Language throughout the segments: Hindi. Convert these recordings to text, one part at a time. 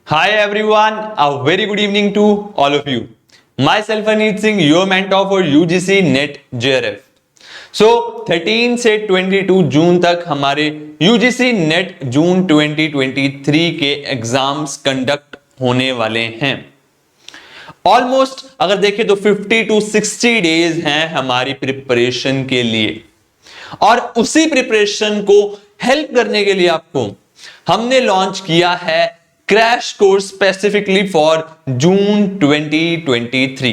Hi everyone, a very good evening to all of you. Myself Aneet Singh, your mentor for UGC NET JRF. So 13 से 22 जून तक हमारे UGC NET जून 2023 के एग्जाम्स कंडक्ट होने वाले हैं। ऑलमोस्ट अगर देखें तो 50 to 60 डेज हैं हमारी प्रिपरेशन के लिए, और उसी प्रिपरेशन को हेल्प करने के लिए आपको हमने लॉन्च किया है crash course specifically for June 2023।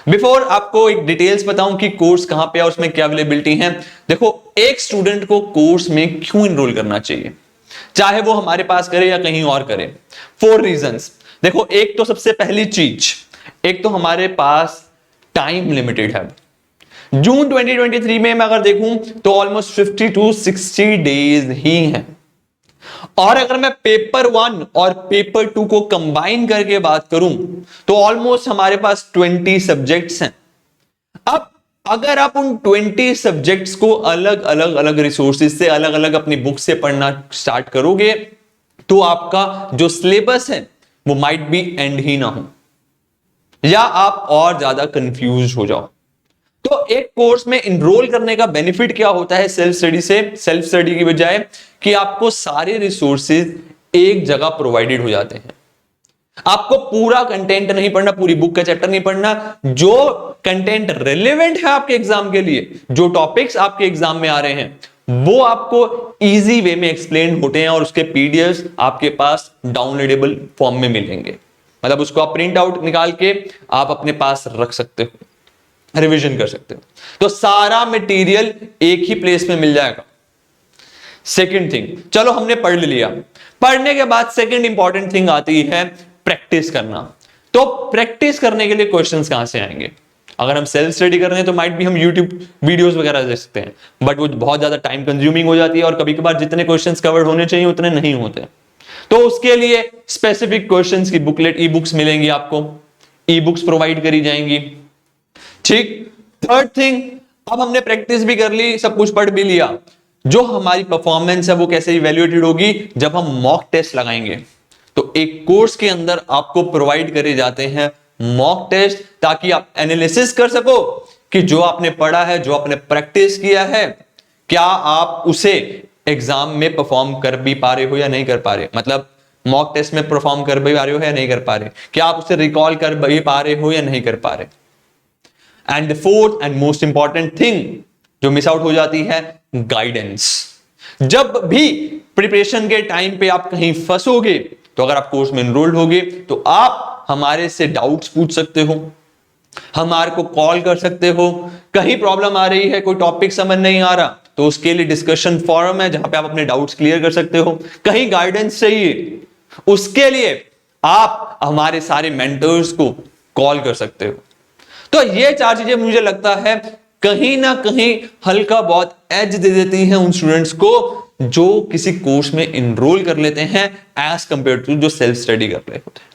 Before आपको एक डिटेल्स बताऊं कि कोर्स कहां पे है, उसमें क्या अवेलेबिलिटी है। देखो, एक स्टूडेंट को कोर्स में क्यों एनरोल करना चाहिए, चाहे वो हमारे पास करे या कहीं और करे। 4 रीजंस। देखो, एक तो सबसे पहली चीज, एक तो हमारे पास टाइम लिमिटेड है। जून 2023 में मैं अगर देखूं तो ऑलमोस्ट 50 to 60 डेज ही हैं, और अगर मैं पेपर 1 और पेपर 2 को कंबाइन करके बात करूं तो ऑलमोस्ट हमारे पास 20 सब्जेक्ट्स हैं। अब अगर आप उन 20 सब्जेक्ट्स को अलग अलग रिसोर्सेज से, अलग अलग अपनी बुक से पढ़ना स्टार्ट करोगे तो आपका जो सिलेबस है वो माइट बी एंड ही ना हो, या आप और ज्यादा कंफ्यूज हो जाओ। तो एक कोर्स में इनरोल करने का बेनिफिट क्या होता है सेल्फ स्टडी से, सेल्फ स्टडी की बजाय, कि आपको सारे रिसोर्सेज एक जगह प्रोवाइडेड हो जाते हैं। आपको पूरा कंटेंट नहीं पढ़ना, पूरी बुक का चैप्टर नहीं पढ़ना। जो कंटेंट रिलेवेंट है आपके एग्जाम के लिए, जो टॉपिक्स आपके एग्जाम में आ रहे हैं, वो आपको इजी वे में एक्सप्लेन होते हैं, और उसके पीडीएफ आपके पास डाउनलोडेबल फॉर्म में मिलेंगे। मतलब उसको आप प्रिंट आउट निकाल के आप अपने पास रख सकते हो, रिवीजन कर सकते हो। तो सारा मटेरियल एक ही प्लेस में मिल जाएगा। सेकंड थिंग, चलो हमने पढ़ लिया। पढ़ने के बाद सेकंड इंपॉर्टेंट थिंग आती है प्रैक्टिस करना। तो प्रैक्टिस करने के लिए क्वेश्चंस कहां से आएंगे? अगर हम सेल्फ स्टडी कर रहे हैं तो माइट भी हम यूट्यूब वीडियोस वगैरह देख सकते हैं, बट वो बहुत ज्यादा टाइम कंज्यूमिंग हो जाती है, और कभी कभार जितने क्वेश्चंस कवर्ड होने चाहिए उतने नहीं होते। तो उसके लिए स्पेसिफिक क्वेश्चंस की बुकलेट, ई बुक्स मिलेंगी आपको, ई बुक्स प्रोवाइड करी जाएंगी। ठीक। थर्ड थिंग, अब हमने प्रैक्टिस भी कर ली, सब कुछ पढ़ भी लिया। जो हमारी परफॉर्मेंस है वो कैसे इवैल्यूएटेड होगी? जब हम मॉक टेस्ट लगाएंगे। तो एक कोर्स के अंदर आपको प्रोवाइड करे जाते हैं मॉक टेस्ट, ताकि आप एनालिसिस कर सको कि जो आपने पढ़ा है, जो आपने प्रैक्टिस किया है, क्या आप उसे एग्जाम में परफॉर्म कर भी पा रहे हो या नहीं कर पा रहे। मतलब मॉक टेस्ट में परफॉर्म कर भी पा रहे हो या नहीं कर पा रहे, क्या आप उसे रिकॉल कर भी पा रहे हो या नहीं कर पा रहे। And the fourth and most important thing जो मिस आउट हो जाती है, गाइडेंस। जब भी प्रिपरेशन के टाइम पे आप कहीं फंसोगे, तो अगर आप कोर्स में एनरोल्ड होगे तो आप हमारे से डाउट्स पूछ सकते हो, हमारे को कॉल कर सकते हो। कहीं प्रॉब्लम आ रही है, कोई टॉपिक समझ नहीं आ रहा, तो उसके लिए डिस्कशन फोरम है जहां पे आप अपने डाउट्स क्लियर कर सकते हो। कहीं गाइडेंस चाहिए, उसके लिए आप हमारे सारे मेंटर्स को कॉल कर सकते हो। तो ये 4 चीजें मुझे लगता है कहीं ना कहीं हल्का बहुत एज दे देती हैं उन स्टूडेंट्स को जो किसी कोर्स में एनरोल कर लेते हैं, एज कंपेयर टू जो सेल्फ स्टडी कर रहे होते हैं।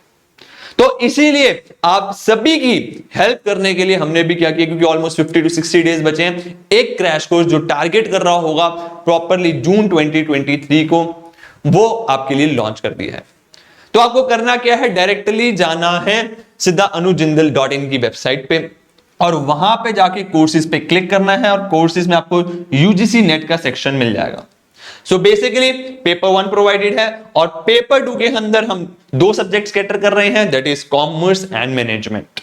तो इसीलिए आप सभी की हेल्प करने के लिए हमने भी क्या किया, क्योंकि ऑलमोस्ट 50 to 60 डेज बचे हैं, एक क्रैश कोर्स जो टारगेट कर रहा होगा प्रॉपरली जून 2023 को, वो आपके लिए लॉन्च कर दिया है। तो आपको करना क्या है, डायरेक्टली जाना है सीधा anujindal.in की वेबसाइट पे, और वहां पे जाके कोर्सेज पे क्लिक करना है, और कोर्सेज में आपको यूजीसी नेट का सेक्शन मिल जाएगा। सो बेसिकली पेपर 1 प्रोवाइडेड है, और पेपर 2 के अंदर हम 2 सब्जेक्ट्स कैटर कर रहे हैं, that is commerce and management.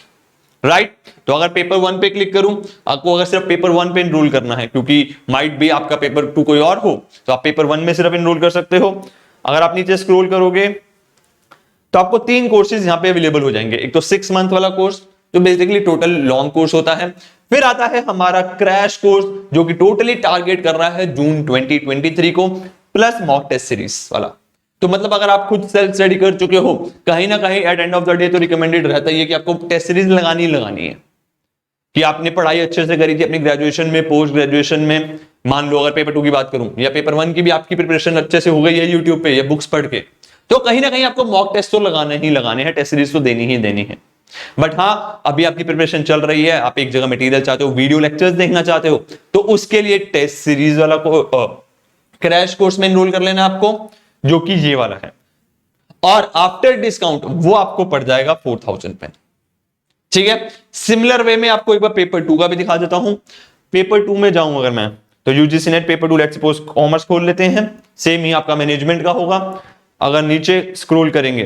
Right. तो अगर पेपर 1 पे क्लिक करूं, आपको अगर सिर्फ पेपर 1 पे एनरोल करना है, क्योंकि माइट भी आपका पेपर 2 कोई और हो, तो आप पेपर 1 में सिर्फ एनरोल कर सकते हो। अगर आप नीचे स्क्रॉल करोगे तो आपको 3 कोर्सेज यहां पे अवेलेबल हो जाएंगे। एक तो 6 मंथ वाला कोर्स जो बेसिकली टोटल लॉन्ग कोर्स होता है, फिर आता है हमारा क्रैश कोर्स जो कि टोटली टारगेट कर रहा है जून 2023 को, प्लस मॉक टेस्ट सीरीज वाला। तो मतलब अगर आप खुद सेल्फ स्टडी कर चुके हो, कहीं ना कहीं at end of the day तो रिकमेंडेड रहता है कि आपको टेस्ट सीरीज लगानी है, कि आपने पढ़ाई अच्छे से करी थी अपनी ग्रेजुएशन में, पोस्ट ग्रेजुएशन में। मान लो अगर पेपर 2 की बात करूं, या पेपर 1 की भी आपकी प्रिपरेशन अच्छे से हो गई है यूट्यूब पे या बुक्स पढ़ के, तो कहीं ना कहीं आपको मॉक टेस्ट तो लगाने हैं, टेस्ट सीरीज तो देनी है। बट हाँ, अभी आपकी प्रिपरेशन चल रही है, आप एक जगह मटेरियल चाहते हो, वीडियो लेक्चर्स देखना चाहते हो, तो उसके लिए टेस्ट सीरीज वाला को क्रैश कोर्स में एनरोल कर लेना आपको, जो कि ये वाला है। और आफ्टर डिस्काउंट वो आपको पड़ जाएगा 4000 पे। ठीक है, सिमिलर वे में आपको एक बार पेपर 2 का भी दिखा देता हूं। पेपर 2 में जाऊं अगर मैं, तो UGC net paper 2 let's suppose commerce खोल लेते हैं, सेम ही आपका मैनेजमेंट का होगा। अगर नीचे स्क्रॉल करेंगे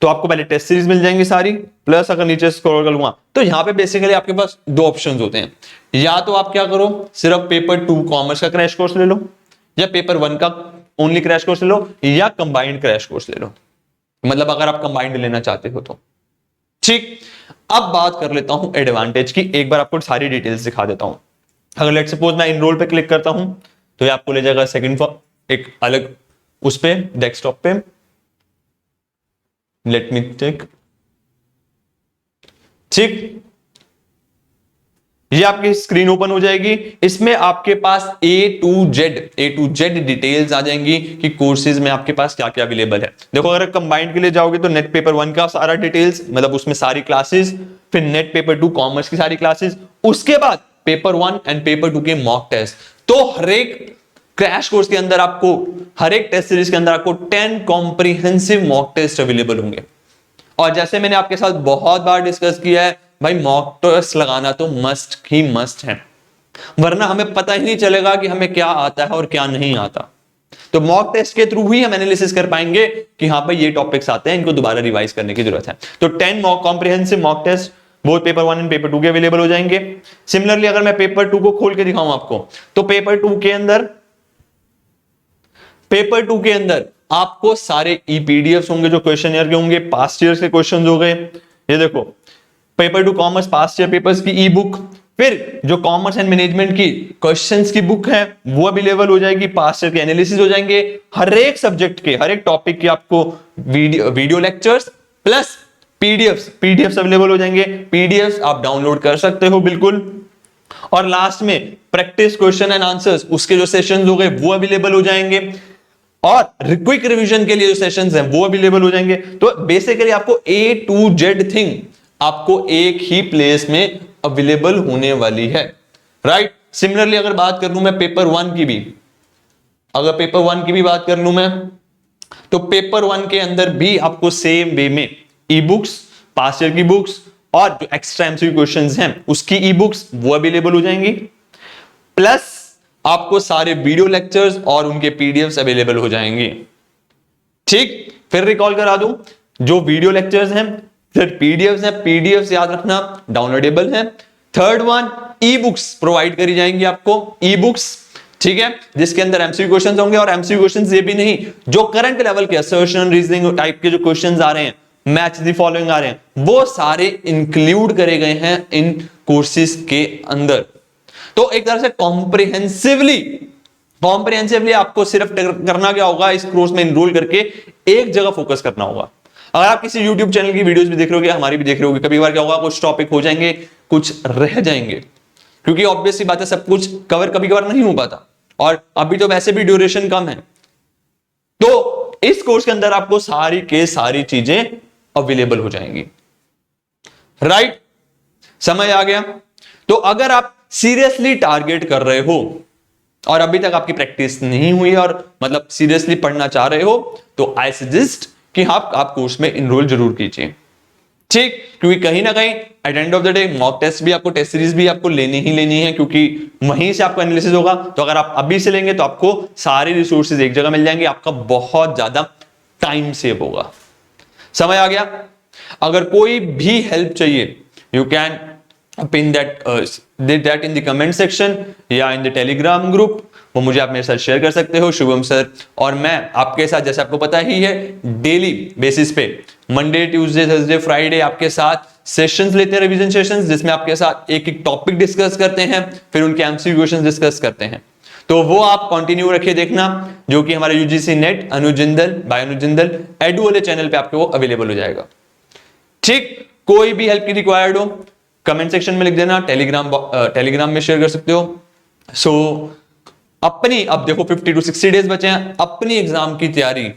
तो आपको पहले टेस्ट सीरीज मिल जाएंगी सारी, प्लस अगर नीचे स्क्रॉल कर लूंगा तो यहां पे बेसिकली आपके पास दो ऑप्शंस होते हैं, या तो आप क्या करो सिर्फ पेपर 2 कॉमर्स का क्रैश कोर्स ले लो, या पेपर 1 का ओनली क्रैश कोर्स ले लो, या कंबाइंड क्रैश कोर्स ले लो, मतलब अगर आप कंबाइंड लेना चाहते हो तो। ठीक, अब बात कर लेता हूं एडवांटेज की, एक बार आपको सारी डिटेल्स दिखा देता हूं। अगर लेट सपोज मैं इनरोल पे क्लिक करता हूं तो ये आपको ले जाएगा सेकंड एक अलग उस पे डेस्कटॉप पे। लेट मी टेक, ठीक, ये आपकी स्क्रीन ओपन हो जाएगी। इसमें आपके पास ए टू जेड डिटेल्स आ जाएंगी कि कोर्सेज में आपके पास क्या क्या अवेलेबल है। देखो अगर कंबाइंड के लिए जाओगे तो नेट पेपर 1 का सारा डिटेल्स, मतलब उसमें सारी क्लासेस, फिर नेट पेपर 2 कॉमर्स की सारी क्लासेस, उसके बाद पेपर 1 एंड पेपर 2 के मॉक टेस्ट। तो हर एक क्रैश कोर्स के अंदर आपको, हर एक टेस्ट सीरीज के अंदर आपको 10 कॉम्प्रिहेंसिव मॉक टेस्ट अवेलेबल होंगे। और जैसे मैंने आपके साथ बहुत बार डिस्कस किया है भाई, मॉक टेस्ट लगाना तो मस्ट ही मस्ट है, वरना हमें पता ही नहीं चलेगा कि हमें क्या आता है और क्या नहीं आता। तो मॉक टेस्ट के थ्रू ही हम एनालिसिस कर पाएंगे कि हाँ भाई ये टॉपिक्स आते हैं, इनको दोबारा रिवाइज करने की जरूरत है। तो 10 mock comprehensive mock test both paper 1 and paper 2 के अवेलेबल हो जाएंगे। सिमिलरली अगर मैं पेपर 2 को खोल के दिखाऊं आपको, तो पेपर 2 के अंदर आपको सारे ईपीडीएफ होंगे जो क्वेश्चन ईयर के होंगे, पास्ट ईयर के क्वेश्चन हो गए। ये देखो paper 2 commerce past year papers की ई बुक, फिर जो कॉमर्स एंड मैनेजमेंट की क्वेश्चंस की बुक है वो अवेलेबल हो जाएगी, पास्ट ईयर के एनालिसिस हो जाएंगे, हर एक सब्जेक्ट के हर एक टॉपिक के आपको video lectures plus PDF available हो जाएंगे। पीडीएफ आप डाउनलोड कर सकते हो बिल्कुल। और लास्ट में प्रैक्टिस क्वेश्चन एंड आंसर्स, उसके जो सेशंस हो गए वो अवेलेबल हो जाएंगे, और क्विक रिवीजन के लिए जो सेशंस हैं वो अवेलेबल हो जाएंगे। तो बेसिकली आपको ए टू जेड थिंग आपको एक ही प्लेस में अवेलेबल होने वाली है, राइट। सिमिलरली अगर बात कर लूं मैं पेपर 1 की भी, अगर पेपर 1 की भी बात कर लूं मैं, तो पेपर 1 के अंदर भी आपको सेम वे में ई बुक्स, पास्ट ईयर की बुक्स और जो एक्स्ट्रा एमसीक्यू क्वेश्चंस हैं उसकी ई बुक्स वो अवेलेबल हो जाएंगी, प्लस आपको सारे वीडियो लेक्चर्स और उनके पीडीएफ्स अवेलेबल हो जाएंगे। ठीक, फिर रिकॉल करा दूं, जो वीडियो लेक्चर्स हैं फिर पीडीएफ्स हैं, पीडीएफ्स याद रखना डाउनलोडेबल है। Third one, e books provide करी जाएंगी आपको, ई बुक्स, ठीक है, जिसके अंदर एमसीक्यू क्वेश्चंस होंगे। और एमसीक्यू क्वेश्चंस ये भी नहीं, जो करंट लेवल के असर्शन रीजनिंग टाइप के जो क्वेश्चंस आ रहे हैं, मैच द फॉलोइंग आ रहे हैं, वो सारे इंक्लूड करे गए हैं इन कोर्सेज के अंदर। तो एक तरह से कॉम्प्रिहेंसिवली आपको सिर्फ करना क्या होगा, इस कोर्स में इनरोल करके एक जगह फोकस करना होगा। अगर आप किसी YouTube चैनल की वीडियोस भी देख रहे होगे, हमारी भी देख रहे होगे, कभी बार क्या होगा कुछ टॉपिक हो जाएंगे, कुछ रह जाएंगे, क्योंकि ऑब्वियसली बात है सब कुछ कवर कभी कभार नहीं हो पाता, और अभी तो वैसे भी ड्यूरेशन कम है। तो इस कोर्स के अंदर आपको सारी के सारी चीजें अवेलेबल हो जाएंगी, राइट। समझ आ गया। तो अगर आप सीरियसली टारगेट कर रहे हो और अभी तक आपकी प्रैक्टिस नहीं हुई और मतलब सीरियसली पढ़ना चाह रहे हो, तो आई सजेस्ट कि आप कोर्स में इनरोल जरूर कीजिए, ठीक, क्योंकि कहीं ना कहीं at end of the day mock test भी आपको, टेस्ट सीरीज भी आपको लेनी ही लेनी है, क्योंकि वहीं से आपका एनालिसिस होगा। तो अगर आप अभी से लेंगे तो आपको सारे रिसोर्सेज एक जगह मिल जाएंगे, आपका बहुत ज्यादा टाइम सेव होगा। समझ आ गया। अगर कोई भी हेल्प चाहिए, you can pin that in the comment section या इन द टेलीग्राम ग्रुप, वो मुझे आप मेरे साथ शेयर कर सकते हो, शुभम सर और मैं आपके साथ, जैसे आपको पता ही है, डेली बेसिस पे मंडे ट्यूसडे थर्सडे फ्राइडे आपके साथ सेशंस लेते हैं, रिवीजन सेशंस, जिसमें आपके साथ एक एक टॉपिक डिस्कस करते हैं, फिर उनके एमसीक्यू क्वेश्चंस डिस्कस करते हैं। तो वो आप कंटिन्यू रखिए देखना, जो कि हमारे UGC net bye Anu Jindal edu वाले चैनल पे आपको वो अवेलेबल हो जाएगा, ठीक। कोई भी हेल्प की रिक्वायर्ड हो कमेंट सेक्शन में लिख देना, टेलीग्राम में शेयर कर सकते हो। सो अपनी, अब देखो 50 to 60 डेज बचे हैं, अपनी एग्जाम की तैयारी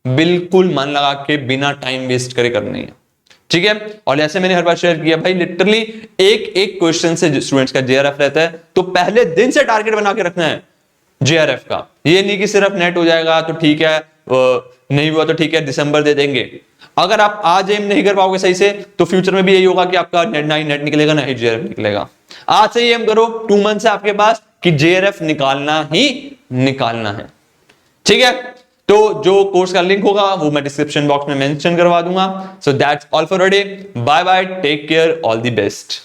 बिल्कुल मन लगा के बिना टाइम वेस्ट करे करनी है, ठीक है। और जैसे मैंने हर बार शेयर किया भाई, लिटरली एक एक क्वेश्चन से स्टूडेंट्स का जेआरएफ रहता है, तो पहले दिन से टारगेट बना के रखना है जेआरएफ का। ये नहीं कि सिर्फ नेट हो जाएगा तो ठीक है, नहीं हुआ तो ठीक है, दिसंबर दे देंगे। अगर आप आज एम नहीं कर पाओगे सही से तो फ्यूचर में भी यही होगा कि आपका नेट ना ही नेट निकलेगा ना ही जेआरएफ निकलेगा। आज से ही एम करो, 2 मंथ है आपके पास कि जेआरएफ निकालना ही निकालना है, ठीक है। तो जो कोर्स का लिंक होगा वो मैं डिस्क्रिप्शन बॉक्स में मेंशन करवा दूंगा। So that's all for a day, bye bye, take care, all the best.